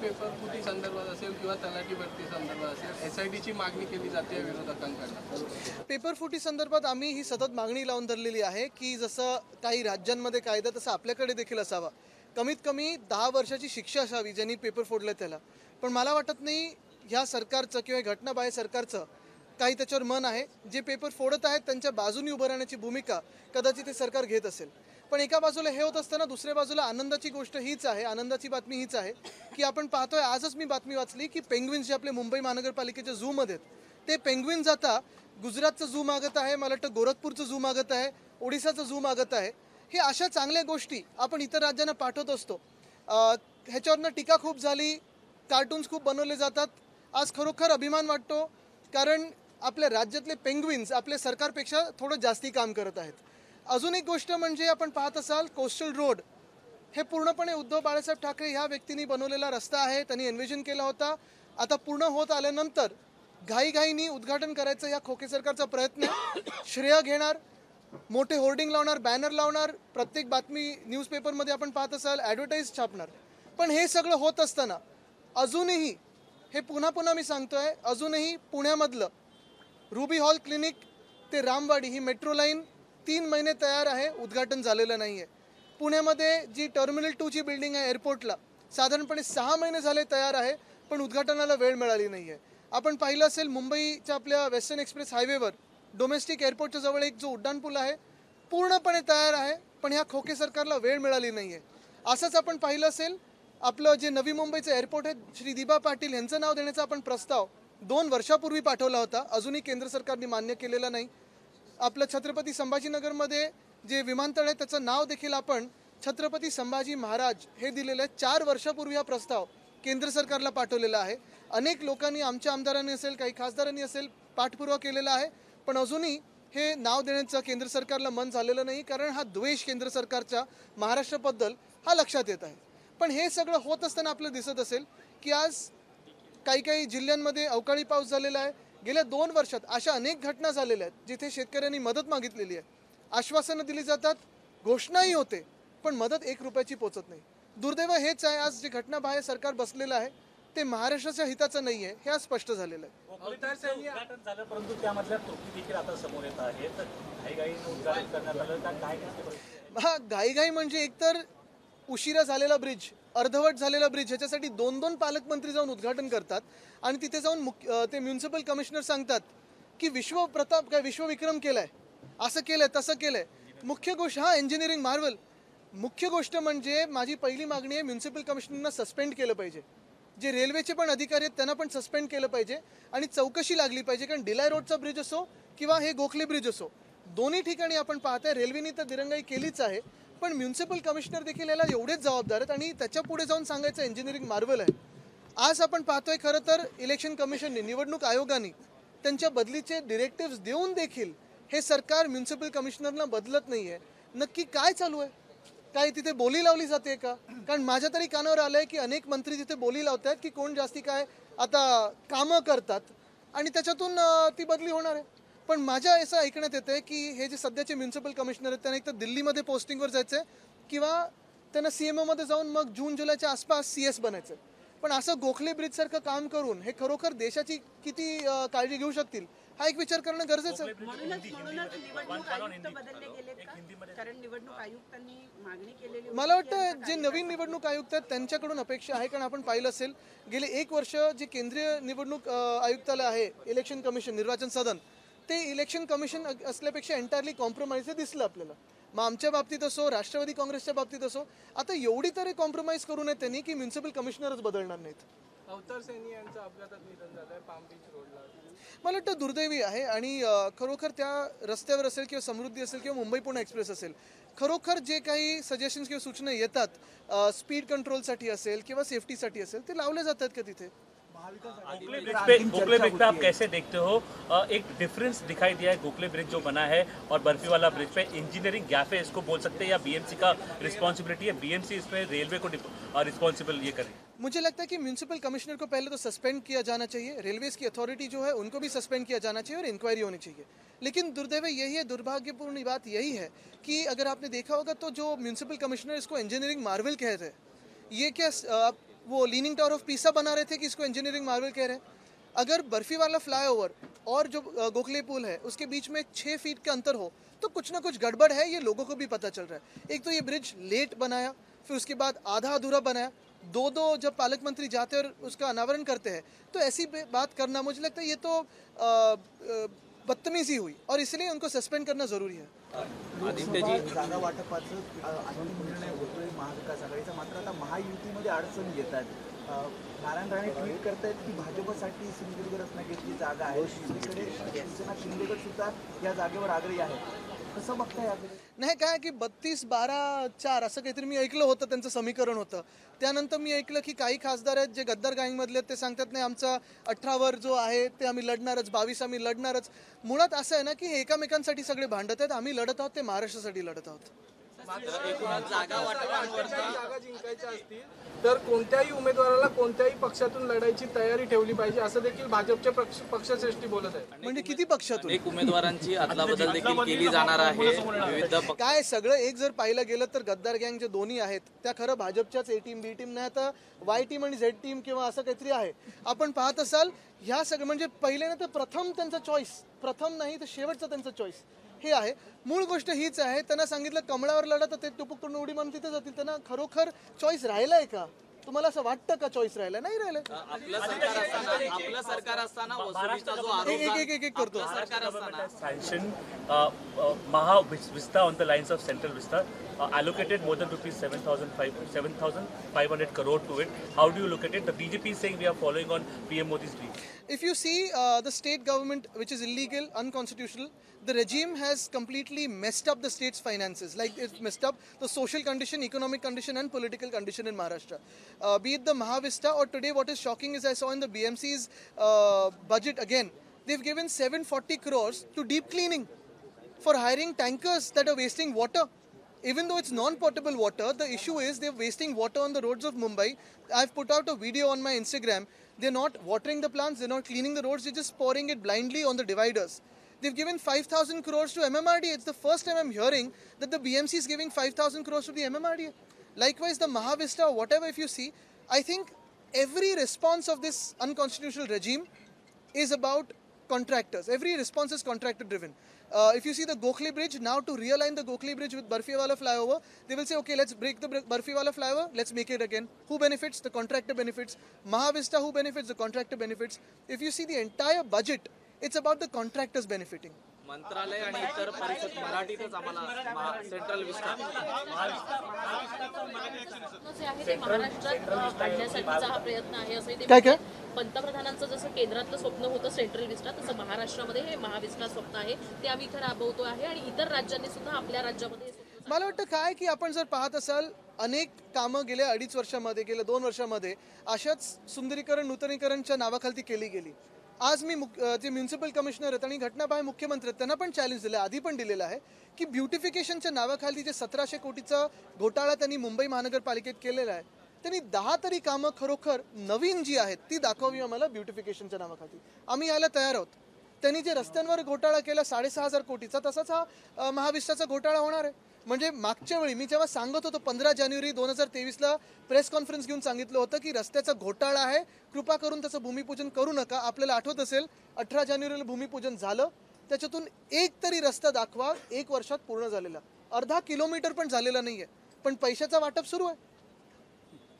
Paper फुटी संदर्भात असेल किंवा तलाठी भरती संदर्भात असेल SITची मागणी केली जाते विरोधकांकडून। पेपर फुटी संदर्भात आम्ही ही सतत मागणी लावून धरलेली आहे की जसं काही राज्यांमध्ये कायदा तसं आपल्याकडे देखील असावा, कमीत कमी 10 वर्षाची शिक्षा असावी ज्यांनी पेपर फोडले त्याला। पण मला वाटत नाही ह्या सरकारचं किंवा घटनाबाह्य सरकारचं काही त्याच्यावर मन आहे। जे पेपर फोडत आहेत त्यांच्या बाजूने उभं राहण्याची भूमिका कदाचित हे सरकार घेत असेल। पण एका बाजूला हे होत असताना दुसऱ्या बाजूला आनंदाची गोष्ट हीच आहे, आनंदाची बातमी हीच आहे की आपण पाहतोय, आजच मी बातमी वाचली की पेंग्विन्स जे आपले मुंबई महानगरपालिकेच्या झूमध्ये आहेत ते पेंग्विन्स आता गुजरातचं झू मागत आहे, मला वाटतं गोरखपूरचं झू मागत आहे, ओडिसाचं झू मागत आहे। हे अशा चांगल्या गोष्टी आपण इतर राज्यांना पाठवत असतो। ह्याच्यावरनं टीका खूप झाली, कार्टून्स खूप बनवले जातात। आज खरोखर अभिमान वाटतो कारण आपल्या राज्यातले पेंग्विन्स आपल्या सरकारपेक्षा थोडं जास्ती काम करत आहेत। अजून एक गोष्ट म्हणजे आपण पाहत असाल कोस्टल रोड हे पूर्णपणे उद्धव बाळासाहेब ठाकरे ह्या व्यक्तींनी बनवलेला रस्ता आहे, त्यांनी एन्व्हिजन केला होता। आता पूर्ण होत आल्यानंतर घाईघाईनी उद्घाटन करायचं या खोके सरकारचा प्रयत्न, श्रेय घेणार, मोठे होर्डिंग लावणार, बॅनर लावणार, प्रत्येक बातमी न्यूजपेपरमध्ये आपण पाहत असाल ॲडव्हर्टाईज छापणार। पण हे सगळं होत असताना अजूनही, हे पुन्हा पुन्हा मी सांगतोय, अजूनही पुण्यामधलं रुबी हॉल क्लिनिक ते रामवाडी ही मेट्रो लाईन 3 महिने तयार आहे, उद्घाटन झालेलं नाही आहे। पुण्यामध्ये जी टर्मिनल 2 ची बिल्डिंग आहे एअरपोर्टला साधारणपणे 6 महिने झाले तयार आहे, पण उद्घाटनाला वेळ मिळाली नाही आहे। आपण पाहिलं असेल मुंबईच्या आपल्या वेस्टर्न एक्सप्रेस हायवेवर डोमेस्टिक एअरपोर्टच्या जवळ एक जो उड्डाणपूल आहे पूर्णपणे तयार आहे, पण ह्या खोके सरकारला वेळ मिळाली नाही आहे। असंच आपण पाहिलं असेल आपलं जे नवी मुंबईचं एअरपोर्ट आहे, श्री दिबा पाटील यांचं नाव देण्याचा आपण प्रस्ताव 2 वर्षापूर्वी पाठवला होता, अजूनही केंद्र सरकारने मान्य केलेला नाही। आपलं छत्रपती संभाजीनगरमध्ये जे विमानतळ आहे त्याचं नाव देखील आपण छत्रपती संभाजी महाराज हे दिलेलं आहे। 4 वर्षापूर्वी हा प्रस्ताव केंद्र सरकारला पाठवलेला आहे। अनेक लोकांनी, आमच्या आमदारांनी असेल, काही खासदारांनी असेल, पाठपुरावा केलेला आहे, पण अजूनही हे नाव देण्याचं केंद्र सरकारला मन झालेलं नाही, कारण हा द्वेष केंद्र सरकारच्या महाराष्ट्राबद्दल हा लक्षात येत आहे। पण हे सगळं होत असताना आपल्याला दिसत असेल की आज काही जिल्ह्यांमध्ये अवकाळी पाऊस झालेला आहे। गेल्या 2 वर्षात अशा अनेक घटना झालेल्या आहेत जिथे शेतकऱ्यांनी मदत मागितलेली आहे, आश्वासनं दिली जातात, घोषणाही होते, पण मदत 1 रुपयाची पोचत नाही। दुर्दैव हेच आहे, आज जे घटनाबाह्य सरकार बसलेलं आहे ते महाराष्ट्राच्या हिताचं नाही आहे, हे आज स्पष्ट झालेलं आहे। उद्घाटन झालं परंतु त्यामधल्या त्रुटी देखील आता समोर येत आहेत। घाईघाईनं उद्घाटन करण्यात आलं का काय? हा घाईघाई म्हणजे एकतर उशिरा झालेला ब्रिज, अर्धवट झालेला ब्रिज, ह्याच्यासाठी 2-2 पालकमंत्री जाऊन उद्घाटन करतात आणि तिथे जाऊन ते म्युन्सिपल कमिशनर सांगतात की विश्वप्रताप काय विश्वविक्रम केलाय, असं केलंय, तसं केलंय। मुख्य गोष्ट इंजिनिअरिंग मार्वल। मुख्य गोष्ट म्हणजे माझी पहिली मागणी आहे, म्युन्सिपल कमिशनरना सस्पेंड केलं पाहिजे, जे रेल्वेचे पण अधिकारी आहेत त्यांना पण सस्पेंड केलं पाहिजे आणि चौकशी लागली पाहिजे। कारण डिलाय रोडचा ब्रिज असो किंवा हे गोखले ब्रिज असो, दोन्ही ठिकाणी आपण पाहतोय रेल्वेने तर दिरंगाई केलीच आहे, पण म्युन्सिपल कमिशनर देखील याला एवढेच जबाबदार आहेत आणि त्याच्या पुढे जाऊन सांगायचं इंजिनिअरिंग मार्वल आहे। आज आपण पाहतोय खरं तर इलेक्शन कमिशनने, निवडणूक आयोगाने त्यांच्या बदलीचे डिरेक्टिव्स देऊन देखील हे सरकार म्युन्सिपल कमिशनरला बदलत नाही आहे। नक्की काय चालू आहे? काय तिथे बोली लावली जाते का? कारण माझ्या तरी कानावर आलंय की अनेक मंत्री तिथे बोली लावतात की कोण जास्ती काय आता कामं करतात आणि त्याच्यातून ती बदली होणार आहे। पण माझ्या असं ऐकण्यात येतंय की हे जे सध्याचे म्युन्सिपल कमिशनर आहेत त्यांना एक तर दिल्लीमध्ये पोस्टिंगवर जायचं आहे किंवा त्यांना CMO मध्ये जाऊन मग जून-जुलैच्या आसपास CS बनायचं आहे। पण असं गोखले ब्रिजसारखं काम करून हे खरोखर देशाची किती काळजी घेऊ शकतील हा एक विचार करणं गरजेचं आहे। मला वाटतं जे नवीन निवडणूक आयुक्त आहेत त्यांच्याकडून अपेक्षा आहे, कारण आपण पाहिलं असेल गेले 1 वर्ष जे केंद्रीय निवडणूक आयुक्तालय आहे, इलेक्शन कमिशन, निर्वाचन सदन, ते इलेक्शन कमिशन असल्यापेक्षा एंटायरली कॉम्प्रोमाइज दिसलं आपल्याला। मग आमच्या बाबतीत असो, राष्ट्रवादी काँग्रेसच्या बाबतीत असो, आता एवढी तरी कॉम्प्रोमाइज करू नये त्यांनी की म्युन्सिपल कमिशनरच बदलणार नाहीत। अवतार सैनी यांचं अपघातात निधन झालंय पाम बीच रोडला, मला वाटतं दुर्दैवी आहे आणि खरोखर त्या रस्त्यावर असेल किंवा समृद्धी असेल किंवा मुंबई पुणे एक्सप्रेस असेल, खरोखर जे काही सजेशन्स किंवा सूचना येतात स्पीड कंट्रोलसाठी असेल किंवा सेफ्टीसाठी असेल ते लावले जातात का तिथे? गोखले ब्रिज पे आप कैसे देखते हो? एक डिफरेंस दिखाई दिया है गोखले ब्रिज जो बना है और बर्फी वाला ब्रिज पे, इंजीनियरिंग गैप है इसको बोल सकते हैं या BMC का रिस्पॉन्सिबिलिटी है, BMC इसमें रेलवे को रिस्पॉन्सिबल ये करे? मुझे लगता है कि म्युनिसिपल कमिश्नर को पहले तो सस्पेंड किया जाना चाहिए, रेलवेज की अथॉरिटी जो है उनको भी सस्पेंड किया जाना चाहिए और इंक्वायरी होनी चाहिए। लेकिन दुर्दैव यही है, दुर्भाग्यपूर्ण बात यही है कि अगर आपने देखा होगा तो जो म्युनिसिपल कमिश्नर इसको इंजीनियरिंग मार्वल कहते हैं, ये क्या वो लीनिंग टावर ऑफ पीसा बना रहे थे कि इसको इंजीनियरिंग मार्वल कह रहे हैं। अगर बर्फी वाला फ्लाईओवर और जो गोखले पुल है उसके बीच में 6 फीट का अंतर हो तो कुछ ना कुछ गड़बड़ है, ये लोगों को भी पता चल रहा है। एक तो ये ब्रिज लेट बनाया, फिर उसके बाद आधा अधूरा बनाया, दो जब पालक मंत्री जाते हैं और उसका अनावरण करते हैं तो ऐसी बात करना मुझे लगता है ये तो बदतमीजी हुई और इसलिए उनको सस्पेंड करना जरूरी है। लोकसभा जागा वाटपाचं अंतिम निर्णय होतोय महाविकास आघाडीचा, मात्र आता महायुतीमध्ये अडचणी येत आहेत। नारायण राणे ट्विट करतायत की भाजपसाठी सिंधुदुर्ग रत्नागिरीची जागा आहे, दुसरीकडे शिवसेना शिंदेगड सुद्धा या जागेवर आग्रही आहे। कसं बघताय याकडे? नाही काय की 32-12-4 असं काहीतरी मी ऐकलं होतं, त्यांचं समीकरण होतं। त्यानंतर मी ऐकलं की काही खासदार आहेत जे गद्दार गँगमधले आहेत, ते सांगतात नाही आमचा 18 वर जो आहे ते आम्ही लढणारच, 22 आम्ही लढणारच। मुळात असं आहे ना की हे एकमेकांसाठी सगळे भांडत आहेत, आम्ही लढत आहोत ते महाराष्ट्रासाठी लढत आहोत। जागा जिंकायच्या असतील तर कोणत्याही उमेदवाराला कोणत्याही पक्षातून लढायची तयारी ठेवली पाहिजे असं देखील भाजपचे पक्षश्रेष्ठी बोलत आहेत। म्हणजे किती पक्षातून अनेक उमेदवारांची अदलाबदल देखील केली जाणार आहे। विविध काय सगळं एक जर पाहिलं गेलं तर गद्दार गँग जे दोन्ही आहेत त्या खरं भाजपच्याच ए टीम बी टीम नाही, आता वाय टीम आणि झेड टीम किंवा असं काहीतरी आहे। आपण पाहत असाल ह्या सगळं म्हणजे पहिले ना तर प्रथम त्यांचा चॉईस, प्रथम नाही तर शेवटचा त्यांचा चॉईस हे आहे। मूळ गोष्ट हीच आहे, त्यांना सांगितलं कमळावर लढा तर ते टुपूक करून उडी मारून तिथे जातील। त्यांना खरोखर चॉईस राहिलाय का? तुम्हाला असं वाटतं का चॉईस राहिला? नाही राहिलं। आपलं सरकार असताना वसुलीचा जो आरोप एक करतो सरकार असताना sanction Maha Vista on the lines of Central Vista allocated more than rupees 7,500 crore to it. How do you look at it? The BJP is saying we are following on PM Modi's dream. If you see the state government, which is illegal, unconstitutional, the regime has completely messed up the state's finances. Like it's messed up the social condition, economic condition, and political condition in Maharashtra. Be it the Mahavista or today, what is shocking is I saw in the BMC's budget again, they've given 740 crores to deep cleaning for hiring tankers that are wasting water. Even though it's non-potable water, the issue is they're wasting water on the roads of Mumbai. I've put out a video on my Instagram. They're not watering the plants, they're not cleaning the roads, they're just pouring it blindly on the dividers. They've given 5,000 crores to MMRDA. It's the first time I'm hearing that the BMC is giving 5,000 crores to the MMRDA. Likewise, the Mahavista or whatever, if you see, I think every response of this unconstitutional regime is about contractors. Every response is contractor driven. If you see the Gokhale Bridge, now to realign the Gokhale Bridge with Barfiwala flyover, they will say, okay, let's break the Barfiwala flyover, let's make it again. Who benefits? The contractor benefits. Mahavista, who benefits? The contractor benefits. If you see the entire budget, it's about the contractors benefiting. मंत्रालय आणि इतर परिषद मराठीतच आम्हाला central विस्टा जे आहे ते महाराष्ट्रात आणण्यासाठीचा हा प्रयत्न आहे असंही ते काय म्हणतात. पंतप्रधानांचं जसं केंद्रातलं स्वप्न होतं सेंट्रल विस्टा, तसं महाराष्ट्रामध्ये हे महाविस्टा स्वप्न आहे, ते आम्ही इथं राबवतो आहे आणि इतर राज्यांनी सुद्धा आपल्या राज्यामध्ये हे स्वप्न मला वाटतं काय की आपण जर पाहत असाल अनेक कामं गेल्या 2.5 वर्षामध्ये, गेल्या 2 वर्षामध्ये अशाच सुंदरीकरण नूतनीकरणच्या नावाखाली केली गेली। आज मी जे म्युन्सिपल कमिशनर आहेत आणि घटनाबाह्य मुख्यमंत्री आहेत त्यांना पण चॅलेंज दिलं, आधी पण दिलेलं आहे की ब्युटिफिकेशनच्या नावाखाली जे 1700 कोटीचा घोटाळा त्यांनी मुंबई महानगरपालिकेत केलेला आहे, त्यांनी 10 तरी कामं खरोखर नवीन जी आहेत ती दाखवावी आम्हाला ब्युटिफिकेशनच्या नावाखाली। आम्ही यायला तयार आहोत। त्यांनी जे रस्त्यांवर घोटाळा केला 6,500 कोटीचा, तसाच हा महाविस्टाचा घोटाळा होणार आहे। म्हणजे मागच्या वेळी मी जेव्हा सांगत होतो 15 जानेवारी 2023ला प्रेस कॉन्फरन्स घेऊन सांगितलं होतं की रस्त्याचा घोटाळा आहे, कृपा करून त्याचं भूमिपूजन करू नका। आपल्याला आठवत असेल 18 जानेवारीला भूमिपूजन झालं, त्याच्यातून एक तरी रस्ता दाखवा 1 वर्षात पूर्ण झालेला, अर्धा किलोमीटर पण झालेला नाहीये, पण पैशाचा वाटप सुरू आहे।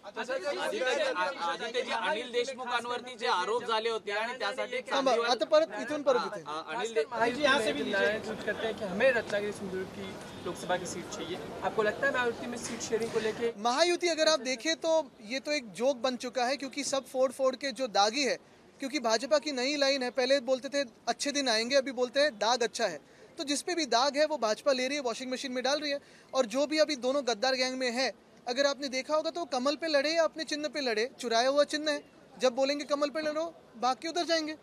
आदित्यजी अनिल देशमुखांवरती जे आरोप झाले होते आणि त्यासाठी आता परत इथून परत इथे जी यहाँ से भी ट्वीट करते हैं कि हमें रत्नागिरी सिंधुदुर्ग की लोकसभा की सीट चाहिए। आपको लगता है महायुति में सीट शेयरिंग को लेके? महायुति अगर आप देखें तो ये तो एक जोक बन चुका है, क्योंकि सब फोड़ के जो दागी है, क्योंकि भाजपा की नई लाइन है, पहले बोलते थे अच्छे दिन आएंगे, अभी बोलते हैं दाग अच्छा है। तो जिस पे भी दाग है वो भाजपा ले रही है, वॉशिंग मशीन में डाल रही है। और जो भी अभी दोनों गद्दार गैंग में है, अगर आपने देखा होगा तो कमल पे लड़े या अपने चिन्ह पे लड़े, चुराया हुआ चिन्ह है, जब बोलेंगे कमल पे लड़ो बाकी उधर जाएंगे।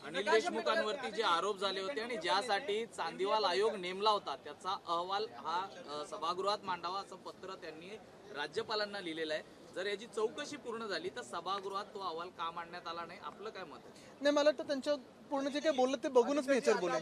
अनिल देशमुखांवरती जे आरोप झाले होते आणि ज्यासाठी चांदीवाल आयोग नेमला होता त्याचा अहवाल हा सभागृहात मांडावा असं पत्र त्यांनी राज्यपालांना लिहिलेलं आहे। जर याची चौकशी पूर्ण झाली तर सभागृहात तो अहवाल का मांडण्यात आला नाही, आपलं काय मत आहे? नाही, मला वाटतं त्यांच्या पूर्ण जे काही बोललं ते बघूनच मी याच्यावर बोलेन।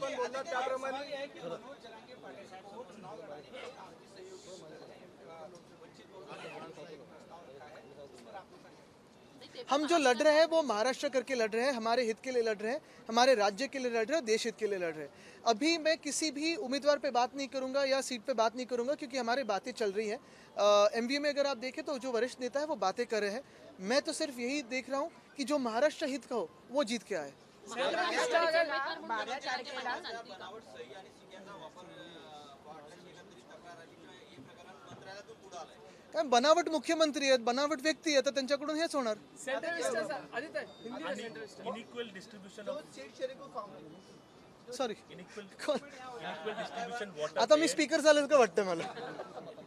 हम जो लड़ रहे हैं वो महाराष्ट्र करके लड़ रहे हैं, हमारे हित के लिए लड़ रहे हैं, हमारे राज्य के लिए लड़ रहे हैं, देश हित के लिए लड़ रहे हैं। अभी मैं किसी भी उम्मीदवार पे बात नहीं करूंगा या सीट पे बात नहीं करूंगा, क्योंकि हमारी बातें चल रही हैं। एमवीए में अगर आप देखें तो जो वरिष्ठ नेता है वो बातें कर रहे हैं। मैं तो सिर्फ यही देख रहा हूँ कि जो महाराष्ट्र हित का हो वो जीत के आए। काय बनावट मुख्यमंत्री आहेत, बनावट व्यक्ती आहेत, तर त्यांच्याकडून हेच होणार। Inequal distribution of sorry, inequal distribution water आता मी स्पीकर झालं का वाटतं मला,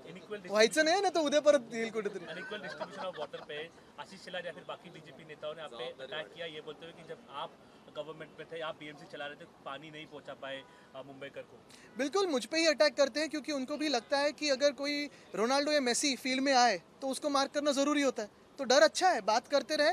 इनइक्वल व्हायचं नाही ना, तर उद्या परत येईल कुठेतरी। अनइक्वल डिस्ट्रीब्यूशन ऑफ वाटर पे आशीष शेलार या फिर बाकी बीजेपी नेताओं ने आप पे अटैक किया, ये बोलते हुए कि जब आप गवर्नमेंट में थे, आप बीएमसी चला रहे थे, पानी नहीं पहुंचा पाए मुंबईकर को। बिल्कुल मुझ पे ही अटैक करते हैं, क्योंकि उनको भी लगता है कि अगर कोई रोनाल्डो या मेसी फील्ड में आए तो उसको मार्क करना ज़रूरी होता है। तो डर अच्छा है, बात करते रहे।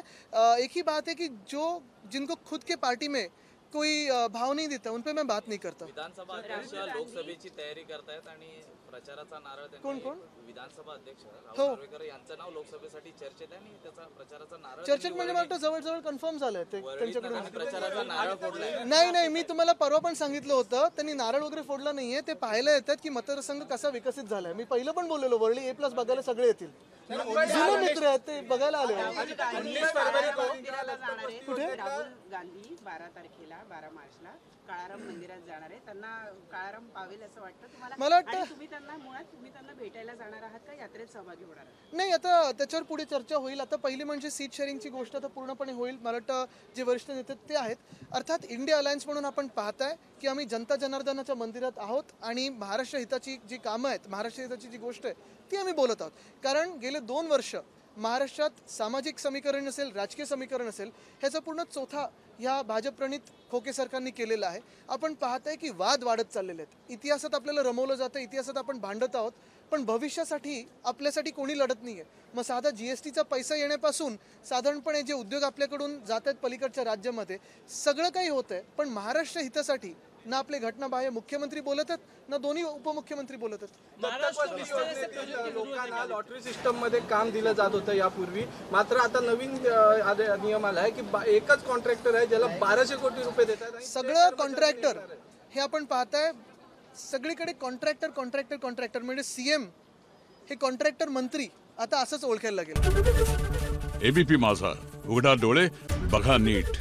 एक ही बात है कि जो जिनको खुद के पार्टी में कोई भाव नहीं देता उन पे मैं बात नहीं करता। विधानसभा अध्यक्ष लोकसभेची तयारी करतायत आणि प्रचाराचा नारळ कोण कोण? विधानसभा अध्यक्ष हो. राहुल नार्वेकर यांचं नाव लोकसभेसाठी चर्चेत आहे आणि त्याचा प्रचाराचा नारळ चर्चेत म्हणजे मला वाटतं जवळजवळ कन्फर्म झालंय ते त्यांच्याकडून। प्रचाराचा नारळ फोडलाय। नाही, मी तुम्हाला परवा पण सांगितलं होतं, त्यांनी नारळ वगैरे फोडला नाहीये। ते पाहायला येतात की मतदारसंघ कसा विकसित झालाय। मी पहिलं पण बोललेलो, वरळी A+ बघायला सगळे येतील, जुने मित्र आहेत ते बघायला आले। कुठे? राहुल गांधी 12 तारखेला 12 मार्चला काळाराम मंदिरात जाणार आहे, त्यांना काळाराम पावेल असं वाटतं तुम्हाला? मला वाटतं- आणि तुम्ही त्यांना भेटायला जाणार आहात का यात्रेत सहभागी होणार आहात? नाही, आता त्याच्यावर पुढे चर्चा होईल। आता पहिली म्हणजे सीट शेअरिंगची गोष्ट आता पूर्णपणे होईल। मला वाटतं जे वरिष्ठ नेते ते आहेत। अर्थात इंडिया अलायन्स म्हणून आपण पाहताय की आम्ही जनता जनार्दनाच्या मंदिरात आहोत आणि महाराष्ट्र हिताची जी कामं आहेत, महाराष्ट्र हिताची जी गोष्ट आहे ती आम्ही बोलत आहोत। कारण गेले 2 वर्ष महाराष्ट्रात सामाजिक समीकरण असेल, राजकीय समीकरण असेल, ह्याचा पूर्ण चोथा ह्या भाजप प्रणित खोके सरकारने केलेला आहे। आपण पाहताय की वाद वाढत चाललेले आहेत। इतिहासात आपल्याला रमवलं जातं, इतिहासात आपण भांडत आहोत, पण भविष्यासाठी आपल्यासाठी कोणी लढत नाहीये। मग साधा जीएसटीचा पैसा येण्यापासून साधारणपणे जे उद्योग आपल्याकडून जात आहेत पलीकडच्या राज्यामध्ये, सगळं काही होतंय, पण महाराष्ट्र हितासाठी ना आपले घटनाबाह्य मुख्यमंत्री बोलत आहेत ना दोन्ही उपमुख्यमंत्री बोलत आहेत। लोकांना लॉटरी सिस्टम मध्ये काम दिलं जात होतं यापूर्वी, मात्र आता नवीन नियम आला आहे की एकच कॉन्ट्रॅक्टर आहे ज्याला 1200 कोटी रुपये देतात। सगळं कॉन्ट्रॅक्टर हे आपण पाहताय, सगळीकडे कॉन्ट्रॅक्टर म्हणजे सीएम हे कॉन्ट्रॅक्टर मंत्री आता असंच ओळखायला लागेल। एबीपी माझा, उघडा डोळे बघा नीट।